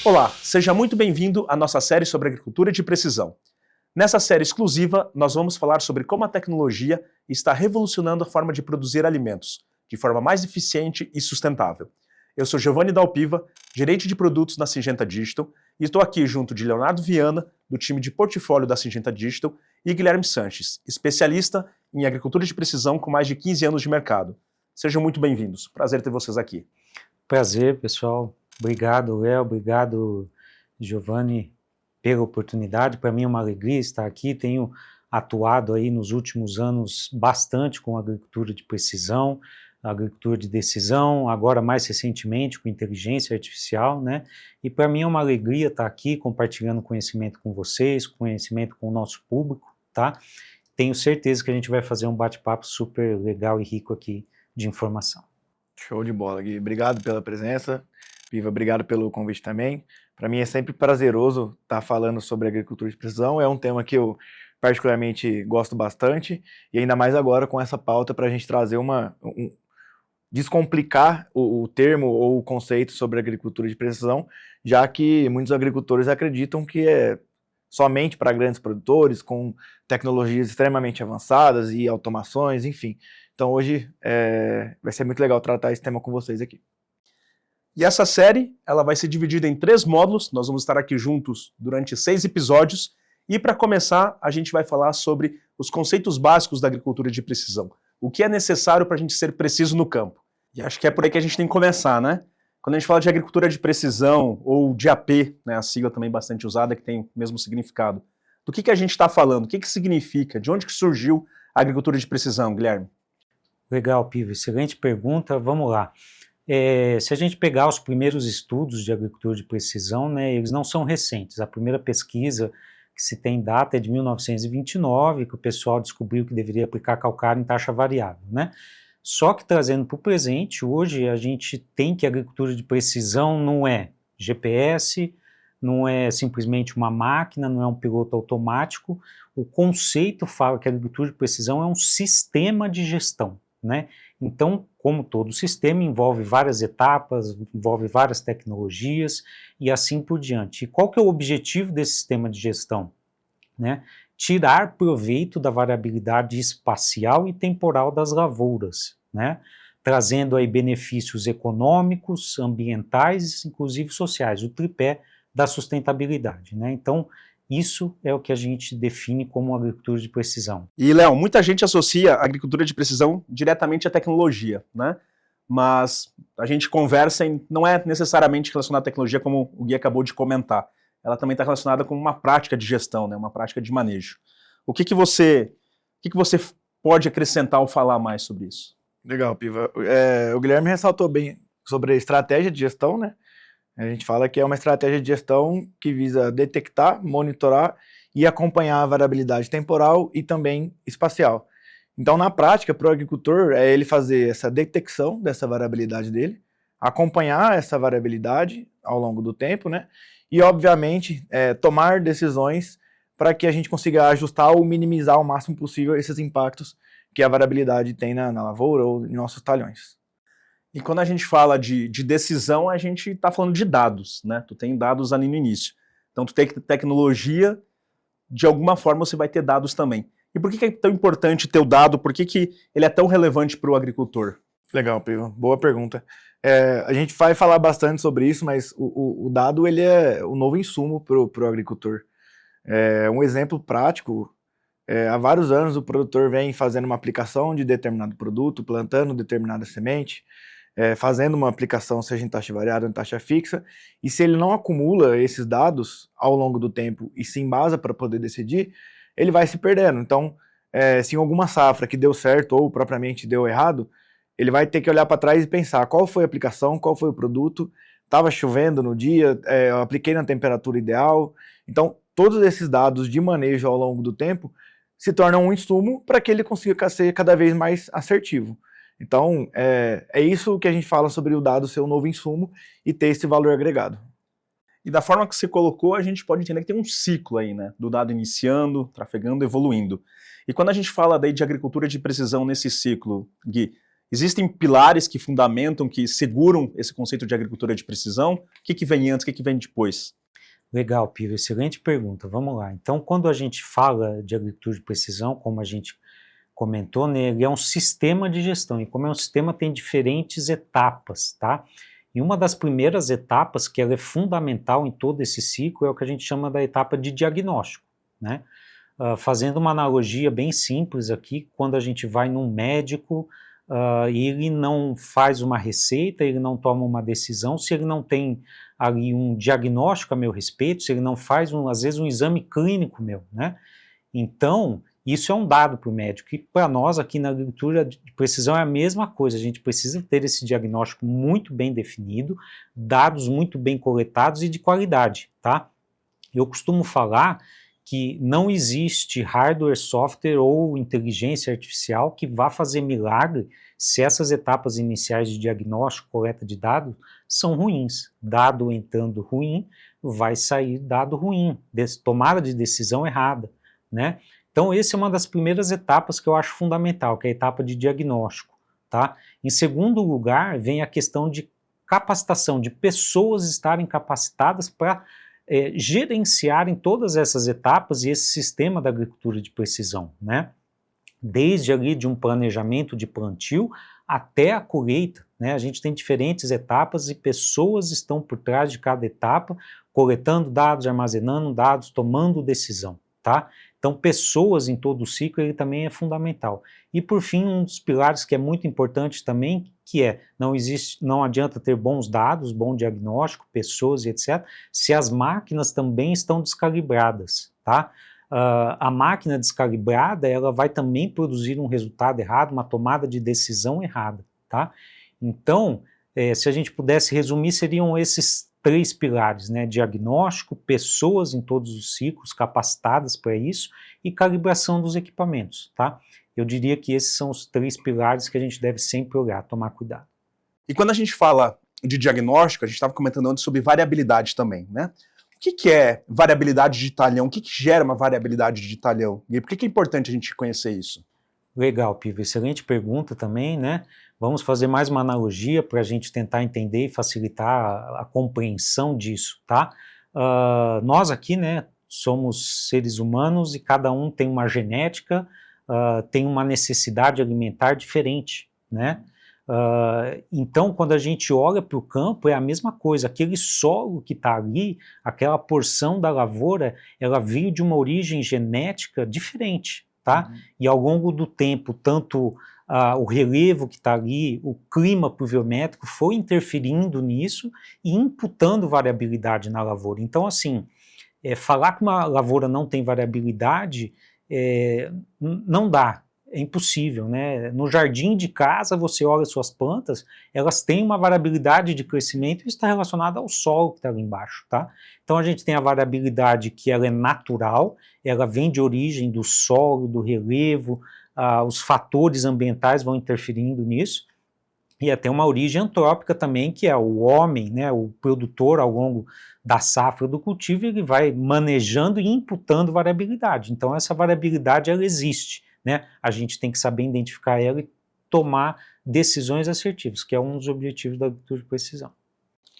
Olá, seja muito bem-vindo à nossa série sobre agricultura de precisão. Nessa série exclusiva, nós vamos falar sobre como a tecnologia está revolucionando a forma de produzir alimentos, de forma mais eficiente e sustentável. Eu sou Giovanni Dalpiva, gerente de produtos na Syngenta Digital, e estou aqui junto de Leonardo Viana, do time de portfólio da Syngenta Digital, e Guilherme Sanches, especialista em agricultura de precisão com mais de 15 anos de mercado. Sejam muito bem-vindos. Prazer ter vocês aqui. Prazer, pessoal. Obrigado, Léo. Obrigado, Giovanni, pela oportunidade. Para mim é uma alegria estar aqui. Tenho atuado aí nos últimos anos bastante com agricultura de precisão, agricultura de decisão, agora mais recentemente com inteligência artificial, né? E para mim é uma alegria estar aqui compartilhando conhecimento com vocês, conhecimento com o nosso público, tá? Tenho certeza que a gente vai fazer um bate-papo super legal e rico aqui de informação. Show de bola, Gui. Obrigado pela presença. Viva, obrigado pelo convite também. Para mim é sempre prazeroso estar falando sobre agricultura de precisão. É um tema que eu particularmente gosto bastante, e ainda mais agora com essa pauta para a gente trazer descomplicar o termo ou o conceito sobre agricultura de precisão, já que muitos agricultores acreditam que é somente para grandes produtores, com tecnologias extremamente avançadas e automações, enfim. Então hoje vai ser muito legal tratar esse tema com vocês aqui. E essa série, ela vai ser dividida em 3 módulos, nós vamos estar aqui juntos durante 6 episódios, e para começar, a gente vai falar sobre os conceitos básicos da agricultura de precisão, o que é necessário para a gente ser preciso no campo. E acho que é por aí que a gente tem que começar, né? Quando a gente fala de agricultura de precisão, ou de AP, né, a sigla também bastante usada, que tem o mesmo significado, do que a gente está falando? O que significa? De onde que surgiu a agricultura de precisão, Guilherme? Legal, Piva, excelente pergunta, vamos lá. Se a gente pegar os primeiros estudos de agricultura de precisão, né, eles não são recentes. A primeira pesquisa que se tem data é de 1929, que o pessoal descobriu que deveria aplicar calcário em taxa variável, né? Só que trazendo para o presente, hoje a gente tem que a agricultura de precisão não é GPS, não é simplesmente uma máquina, não é um piloto automático. O conceito fala que a agricultura de precisão é um sistema de gestão, né? Então, como todo sistema, envolve várias etapas, envolve várias tecnologias e assim por diante. E qual que é o objetivo desse sistema de gestão? Né? Tirar proveito da variabilidade espacial e temporal das lavouras, né? Trazendo aí benefícios econômicos, ambientais, inclusive sociais, o tripé da sustentabilidade, né? Então, isso é o que a gente define como agricultura de precisão. E, Léo, muita gente associa a agricultura de precisão diretamente à tecnologia, né? Mas a gente conversa e não é necessariamente relacionada à tecnologia, como o Gui acabou de comentar. Ela também está relacionada com uma prática de gestão, né? Uma prática de manejo. O que você pode acrescentar ou falar mais sobre isso? Legal, Piva. O Guilherme ressaltou bem sobre a estratégia de gestão, né? A gente fala que é uma estratégia de gestão que visa detectar, monitorar e acompanhar a variabilidade temporal e também espacial. Então, na prática, para o agricultor, é ele fazer essa detecção dessa variabilidade dele, acompanhar essa variabilidade ao longo do tempo, né? E, obviamente, tomar decisões para que a gente consiga ajustar ou minimizar ao máximo possível esses impactos que a variabilidade tem na lavoura ou em nossos talhões. E quando a gente fala de decisão, a gente está falando de dados, né? Tu tem dados ali no início. Então tu tem tecnologia, de alguma forma você vai ter dados também. E por que é tão importante ter o dado? Por que ele é tão relevante para o agricultor? Legal, Piva. Boa pergunta. A gente vai falar bastante sobre isso, mas o dado ele é o novo insumo para o agricultor. Um exemplo prático, há vários anos o produtor vem fazendo uma aplicação de determinado produto, plantando determinada semente, fazendo uma aplicação, seja em taxa variável ou em taxa fixa, e se ele não acumula esses dados ao longo do tempo e se embasa para poder decidir, ele vai se perdendo. Então, se em alguma safra que deu certo ou propriamente deu errado, ele vai ter que olhar para trás e pensar qual foi a aplicação, qual foi o produto, estava chovendo no dia, eu apliquei na temperatura ideal. Então, todos esses dados de manejo ao longo do tempo se tornam um insumo para que ele consiga ser cada vez mais assertivo. Então, é isso que a gente fala sobre o dado ser um novo insumo e ter esse valor agregado. E da forma que você colocou, a gente pode entender que tem um ciclo aí, né? Do dado iniciando, trafegando, evoluindo. E quando a gente fala daí de agricultura de precisão nesse ciclo, Gui, existem pilares que fundamentam, que seguram esse conceito de agricultura de precisão? O que vem antes, o que vem depois? Legal, Pio, excelente pergunta. Vamos lá. Então, quando a gente fala de agricultura de precisão, como a gente comentou, né, ele é um sistema de gestão, e como é um sistema, tem diferentes etapas, tá? E uma das primeiras etapas, que ela é fundamental em todo esse ciclo, é o que a gente chama da etapa de diagnóstico, né? Fazendo uma analogia bem simples aqui, quando a gente vai num médico, ele não faz uma receita, ele não toma uma decisão, se ele não tem ali um diagnóstico a meu respeito, se ele não faz, às vezes, um exame clínico meu, né? Então, isso é um dado para o médico, e para nós aqui na agricultura de precisão é a mesma coisa, a gente precisa ter esse diagnóstico muito bem definido, dados muito bem coletados e de qualidade, tá? Eu costumo falar que não existe hardware, software ou inteligência artificial que vá fazer milagre se essas etapas iniciais de diagnóstico, coleta de dados, são ruins. Dado entrando ruim, vai sair dado ruim, tomada de decisão errada, né? Então, essa é uma das primeiras etapas que eu acho fundamental, que é a etapa de diagnóstico, tá? Em segundo lugar, vem a questão de capacitação, de pessoas estarem capacitadas para gerenciarem todas essas etapas e esse sistema da agricultura de precisão, né? Desde ali de um planejamento de plantio até a colheita, né? A gente tem diferentes etapas e pessoas estão por trás de cada etapa, coletando dados, armazenando dados, tomando decisão, tá? Então, pessoas em todo o ciclo, ele também é fundamental. E, por fim, um dos pilares que é muito importante também, que não adianta ter bons dados, bom diagnóstico, pessoas e etc., se as máquinas também estão descalibradas, tá? A máquina descalibrada, ela vai também produzir um resultado errado, uma tomada de decisão errada, tá? Então, se a gente pudesse resumir, seriam esses 3 pilares, né? Diagnóstico, pessoas em todos os ciclos capacitadas para isso e calibração dos equipamentos, tá? Eu diria que esses são os 3 pilares que a gente deve sempre olhar, tomar cuidado. E quando a gente fala de diagnóstico, a gente estava comentando antes sobre variabilidade também, né? O que é variabilidade de talhão? O que gera uma variabilidade de talhão? E por que é importante a gente conhecer isso? Legal, Pivo, excelente pergunta também, né? Vamos fazer mais uma analogia para a gente tentar entender e facilitar a compreensão disso, tá? Nós aqui, né, somos seres humanos e cada um tem uma genética, tem uma necessidade alimentar diferente, né? Então, quando a gente olha para o campo, é a mesma coisa, aquele solo que está ali, aquela porção da lavoura, ela veio de uma origem genética diferente, tá? E ao longo do tempo, tanto o relevo que está ali, o clima pluviométrico foi interferindo nisso e imputando variabilidade na lavoura. Então, assim, falar que uma lavoura não tem variabilidade, não dá. É impossível, né? No jardim de casa, você olha suas plantas, elas têm uma variabilidade de crescimento e está relacionada ao solo que está ali embaixo, tá? Então a gente tem a variabilidade que ela é natural, ela vem de origem do solo, do relevo, os fatores ambientais vão interferindo nisso, e até uma origem antrópica também, que é o homem, né, o produtor ao longo da safra do cultivo, ele vai manejando e imputando variabilidade. Então essa variabilidade, ela existe, né? A gente tem que saber identificar ela e tomar decisões assertivas, que é um dos objetivos da agricultura de precisão.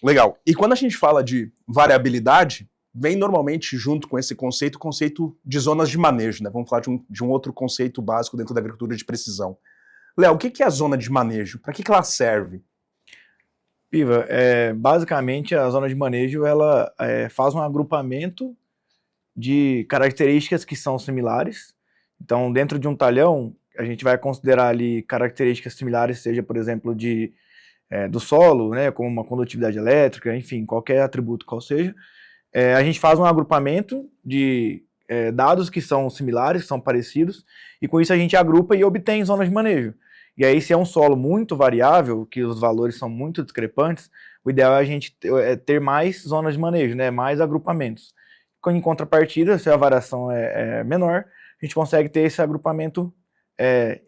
Legal. E quando a gente fala de variabilidade, vem normalmente junto com esse conceito, o conceito de zonas de manejo, né? Vamos falar de um outro conceito básico dentro da agricultura de precisão. Léo, o que é a zona de manejo? Para que ela serve? Piva, basicamente a zona de manejo ela faz um agrupamento de características que são similares. Então, dentro de um talhão, a gente vai considerar ali características similares, seja, por exemplo, do solo, né, como uma condutividade elétrica, enfim, qualquer atributo qual seja. A gente faz um agrupamento de dados que são similares, que são parecidos, e com isso a gente agrupa e obtém zonas de manejo. E aí, se é um solo muito variável, que os valores são muito discrepantes, o ideal é a gente ter mais zonas de manejo, né, mais agrupamentos. Em contrapartida, se a variação é menor, a gente consegue ter esse agrupamento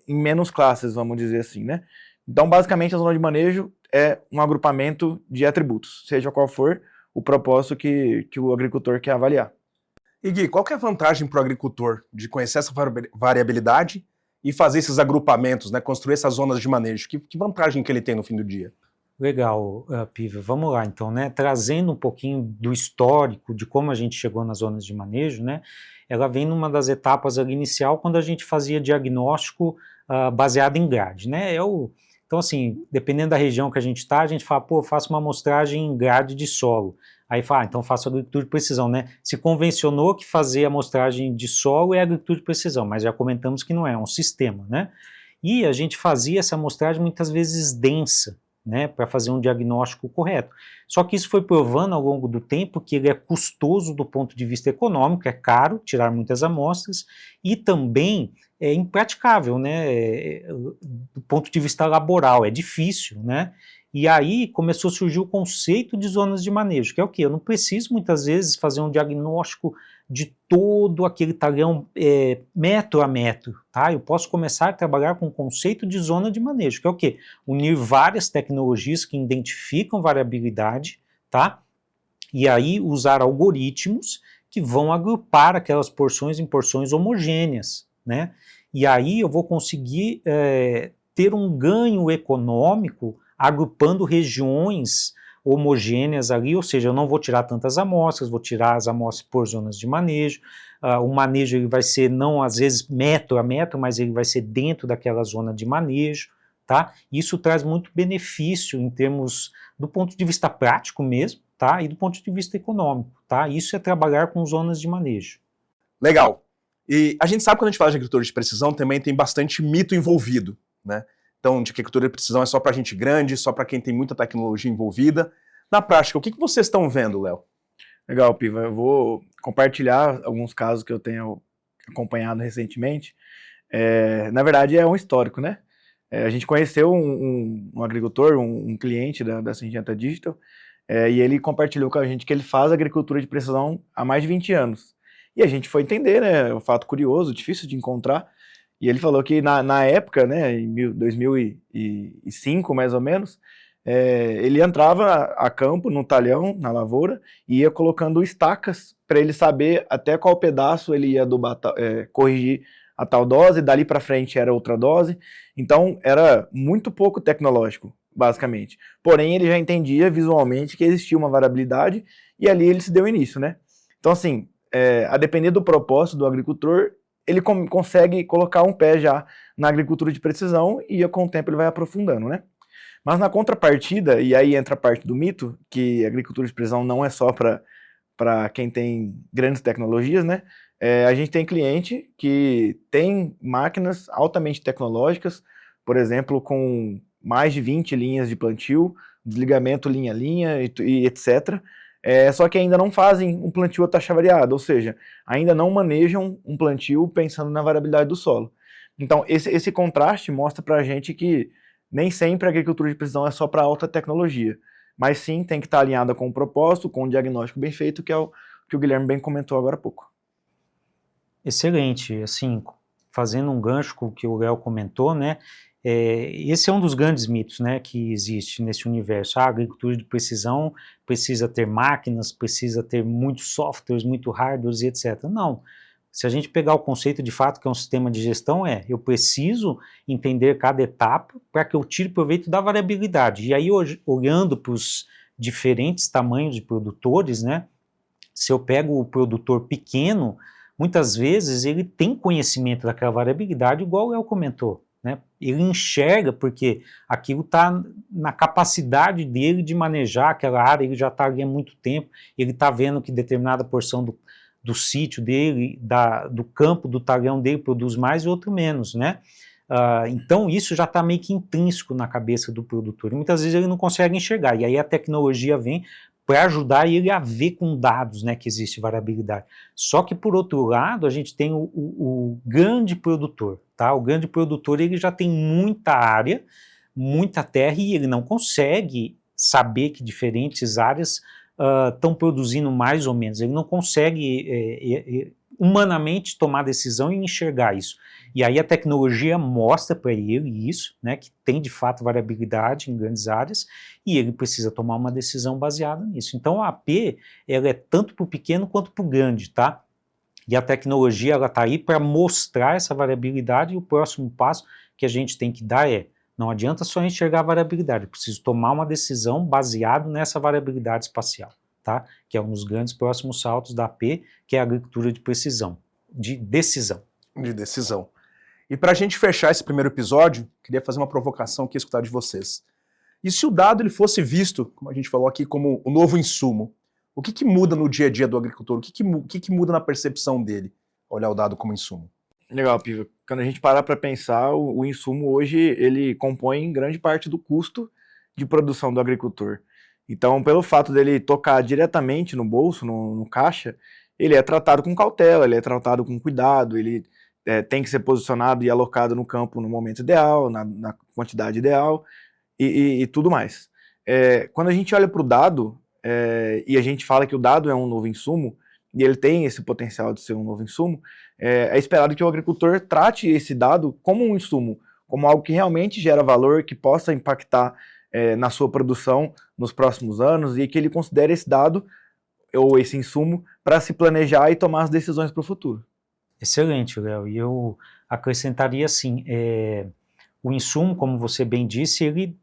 em menos classes, vamos dizer assim, né? Então, basicamente, a zona de manejo é um agrupamento de atributos, seja qual for, o propósito que o agricultor quer avaliar. E Gui, qual que é a vantagem para o agricultor de conhecer essa variabilidade e fazer esses agrupamentos, né, construir essas zonas de manejo? Que vantagem que ele tem no fim do dia? Legal, Piva. Vamos lá, então, né? Trazendo um pouquinho do histórico de como a gente chegou nas zonas de manejo, né? Ela vem numa das etapas ali inicial, quando a gente fazia diagnóstico baseado em grade, né? Então, assim, dependendo da região que a gente está, a gente fala, pô, faço uma amostragem em grade de solo. Aí fala, então faço agricultura de precisão, né? Se convencionou que fazer amostragem de solo é agricultura de precisão, mas já comentamos que não é um sistema, né? E a gente fazia essa amostragem muitas vezes densa, né, para fazer um diagnóstico correto. Só que isso foi provando ao longo do tempo que ele é custoso do ponto de vista econômico, é caro tirar muitas amostras e também é impraticável, né, do ponto de vista laboral, é difícil, né. E aí começou a surgir o conceito de zonas de manejo, que é o quê? Eu não preciso muitas vezes fazer um diagnóstico de todo aquele talhão metro a metro, tá? Eu posso começar a trabalhar com o conceito de zona de manejo, que é o quê? Unir várias tecnologias que identificam variabilidade, tá? E aí usar algoritmos que vão agrupar aquelas porções em porções homogêneas, né? E aí eu vou conseguir ter um ganho econômico agrupando regiões homogêneas ali, ou seja, eu não vou tirar tantas amostras, vou tirar as amostras por zonas de manejo, o manejo ele vai ser não às vezes metro a metro, mas ele vai ser dentro daquela zona de manejo, tá? Isso traz muito benefício em termos do ponto de vista prático mesmo, tá? E do ponto de vista econômico, tá? Isso é trabalhar com zonas de manejo. Legal. E a gente sabe que quando a gente fala de agricultura de precisão também tem bastante mito envolvido, né? Então, de que agricultura de precisão é só para gente grande, só para quem tem muita tecnologia envolvida. Na prática, o que vocês estão vendo, Léo? Legal, Piva. Eu vou compartilhar alguns casos que eu tenho acompanhado recentemente. Na verdade, é um histórico, né? A gente conheceu um agricultor, um cliente da Syngenta Digital, e ele compartilhou com a gente que ele faz agricultura de precisão há mais de 20 anos. E a gente foi entender, né? É um fato curioso, difícil de encontrar. E ele falou que na época, né, em 2005 mais ou menos, ele entrava a campo, no talhão, na lavoura, e ia colocando estacas para ele saber até qual pedaço ele ia adubar, corrigir a tal dose, dali para frente era outra dose. Então era muito pouco tecnológico, basicamente. Porém, ele já entendia visualmente que existia uma variabilidade e ali ele se deu início, né? Então, assim, a depender do propósito do agricultor, ele consegue colocar um pé já na agricultura de precisão e com o tempo ele vai aprofundando, né? Mas na contrapartida, e aí entra a parte do mito, que a agricultura de precisão não é só para quem tem grandes tecnologias, né? A gente tem cliente que tem máquinas altamente tecnológicas, por exemplo, com mais de 20 linhas de plantio, desligamento linha a linha e etc., só que ainda não fazem um plantio a taxa variada, ou seja, ainda não manejam um plantio pensando na variabilidade do solo. Então, esse contraste mostra para a gente que nem sempre a agricultura de precisão é só para alta tecnologia, mas sim tem que estar alinhada com o propósito, com o diagnóstico bem feito, que é o que o Guilherme bem comentou agora há pouco. Excelente, assim, fazendo um gancho com o que o Léo comentou, né? Esse é um dos grandes mitos, né, que existe nesse universo. A agricultura de precisão precisa ter máquinas, precisa ter muitos softwares, muito hardwares e etc. Não. Se a gente pegar o conceito de fato que é um sistema de gestão, eu preciso entender cada etapa para que eu tire proveito da variabilidade. E aí, hoje, olhando para os diferentes tamanhos de produtores, né, se eu pego o produtor pequeno, muitas vezes ele tem conhecimento daquela variabilidade, igual o Léo comentou. Né? Ele enxerga porque aquilo está na capacidade dele de manejar aquela área, ele já está ali há muito tempo, ele está vendo que determinada porção do sítio dele, do campo, do talhão dele produz mais e outro menos, né? Então isso já está meio que intrínseco na cabeça do produtor, e muitas vezes ele não consegue enxergar, e aí a tecnologia vem para ajudar ele a ver com dados, né, que existe variabilidade. Só que, por outro lado, a gente tem o grande produtor, tá? O grande produtor, ele já tem muita área, muita terra, e ele não consegue saber que diferentes áreas estão produzindo mais ou menos. Ele não consegue humanamente tomar decisão e enxergar isso. E aí a tecnologia mostra para ele isso, né, que tem de fato variabilidade em grandes áreas, e ele precisa tomar uma decisão baseada nisso. Então a AP, ela é tanto para o pequeno quanto para o grande, tá? E a tecnologia, ela está aí para mostrar essa variabilidade, e o próximo passo que a gente tem que dar é, não adianta só enxergar a variabilidade, eu preciso tomar uma decisão baseada nessa variabilidade espacial, tá? Que é um dos grandes próximos saltos da AP, que é a agricultura de precisão, de decisão. De decisão. E para a gente fechar esse primeiro episódio, queria fazer uma provocação aqui, escutar de vocês. E se o dado ele fosse visto, como a gente falou aqui, como o novo insumo, o que muda no dia a dia do agricultor? O que muda na percepção dele, olhar o dado como insumo? Legal, Piva. Quando a gente para para pensar, o insumo hoje ele compõe grande parte do custo de produção do agricultor. Então, pelo fato dele tocar diretamente no bolso, no caixa, ele é tratado com cautela, ele é tratado com cuidado, ele tem que ser posicionado e alocado no campo no momento ideal, na quantidade ideal e tudo mais. Quando a gente olha para o dado, e a gente fala que o dado é um novo insumo, e ele tem esse potencial de ser um novo insumo, é esperado que o agricultor trate esse dado como um insumo, como algo que realmente gera valor, que possa impactar na sua produção nos próximos anos, e que ele considere esse dado ou esse insumo para se planejar e tomar as decisões para o futuro. Excelente, Léo. E eu acrescentaria assim, o insumo, como você bem disse, ele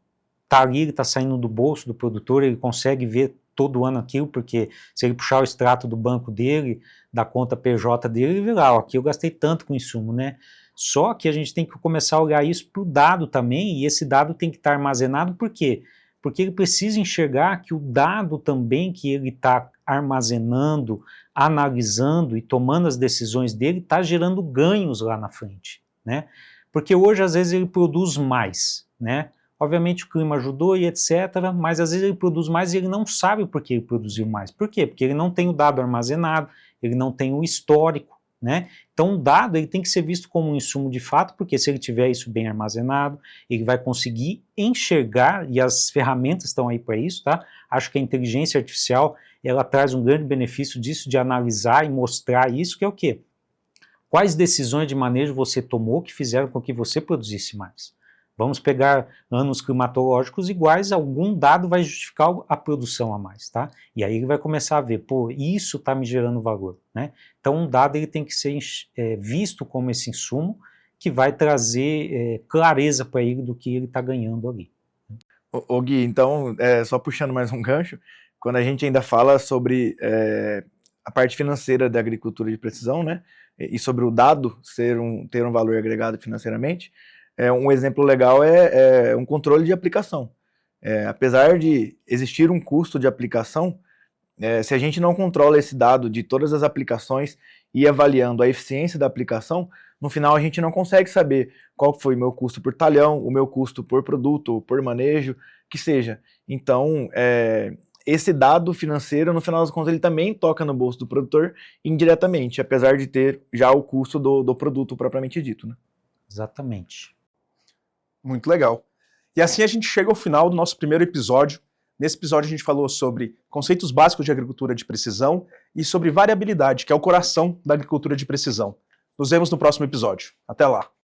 está ali, ele está saindo do bolso do produtor, ele consegue ver todo ano aquilo, porque se ele puxar o extrato do banco dele, da conta PJ dele, ele vê lá, ó, aqui eu gastei tanto com insumo, né? Só que a gente tem que começar a olhar isso para o dado também, e esse dado tem que estar armazenado, por quê? Porque ele precisa enxergar que o dado também que ele está armazenando, analisando e tomando as decisões dele, está gerando ganhos lá na frente, né? Porque hoje, às vezes, ele produz mais, né? Obviamente o clima ajudou e etc, mas às vezes ele produz mais e ele não sabe por que ele produziu mais. Por quê? Porque ele não tem o dado armazenado, ele não tem o histórico, né? Então o dado ele tem que ser visto como um insumo de fato, porque se ele tiver isso bem armazenado, ele vai conseguir enxergar, e as ferramentas estão aí para isso, tá? Acho que a inteligência artificial, ela traz um grande benefício disso, de analisar e mostrar isso, que é o quê? Quais decisões de manejo você tomou que fizeram com que você produzisse mais? Vamos pegar anos climatológicos iguais, algum dado vai justificar a produção a mais, tá? E aí ele vai começar a ver, pô, isso está me gerando valor, né? Então um dado ele tem que ser visto como esse insumo que vai trazer clareza para ele do que ele está ganhando ali. Ô Gui, então, só puxando mais um gancho, quando a gente ainda fala sobre a parte financeira da agricultura de precisão, né, e sobre o dado ter um valor agregado financeiramente, um exemplo legal é um controle de aplicação. Apesar de existir um custo de aplicação, se a gente não controla esse dado de todas as aplicações e avaliando a eficiência da aplicação, no final a gente não consegue saber qual foi o meu custo por talhão, o meu custo por produto, por manejo, que seja. Então, esse dado financeiro, no final das contas, ele também toca no bolso do produtor indiretamente, apesar de ter já o custo do produto propriamente dito, né? Exatamente. Muito legal. E assim a gente chega ao final do nosso primeiro episódio. Nesse episódio a gente falou sobre conceitos básicos de agricultura de precisão e sobre variabilidade, que é o coração da agricultura de precisão. Nos vemos no próximo episódio. Até lá!